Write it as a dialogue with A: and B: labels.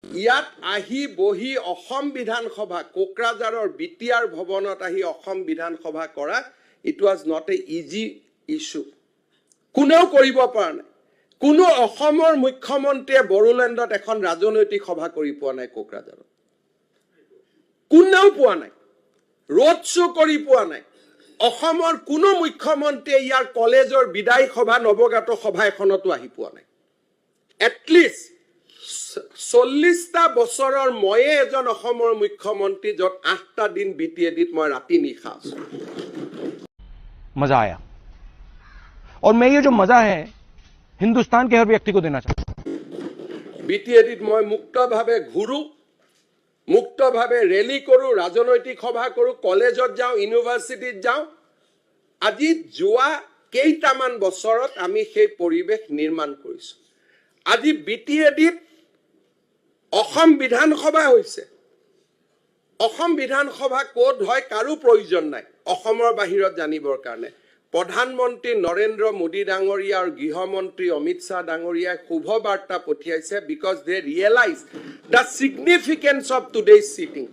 A: ইয়াত আহি বহি অসম বিধানসভা কোকৰাঝাৰৰ বিটিআৰ ভৱনত আহি অসম বিধানসভা কৰা it was not a easy issue কোনেও কৰিব পৰা নাই কোনো অসমৰ মুখ্যমন্ত্ৰীয়ে বড়োলেণ্ডত এখন ৰাজনৈতিক সভা কৰি পোৱা নাই কোকৰাঝাৰত কোনেও পোৱা নাই ৰোড শ্ব' কৰি পোৱা নাই অসমৰ কোনো মুখ্যমন্ত্ৰীয়ে ইয়াৰ কলেজৰ বিদায় সভা নৱগাত সভা এখনতো আহি পোৱা নাই এটলিষ্ট 40টা বছৰৰ ময়ে এজন অসমৰ মুখ্যমন্ত্ৰী যত 8টা দিন বিটিএডিত মই ৰাতি নিশা আছো
B: मजा आया और मैं ये जो मजा है हिंदुस्तान के हर व्यक्ति को देना चाहता हूं
A: বিটিএডিত মই মুক্তভাৱে ঘুৰো মুক্তভাৱে ৰেলী কৰো ৰাজনৈতিক সভা কৰো কলেজত যাওঁ ইউনিভাৰ্চিটিত যাওঁ আজি যোৱা কেইটামান বছৰত আমি সেই পৰিৱেশ নিৰ্মাণ কৰিছো আজি বিটিএডিত অসম বিধানসভা হৈছে অসম বিধানসভা কোড হয় কাৰো প্ৰয়োজন নাই অসমৰ বাহিৰত জানিবৰ কাৰণে প্ৰধানমন্ত্ৰী নৰেন্দ্ৰ মোদী ডাঙৰীয়া আৰু গৃহমন্ত্ৰী অমিত শাহ ডাঙৰীয়াই শুভ বাৰ্তা পঠিয়াইছে because they realize the significance of today's sitting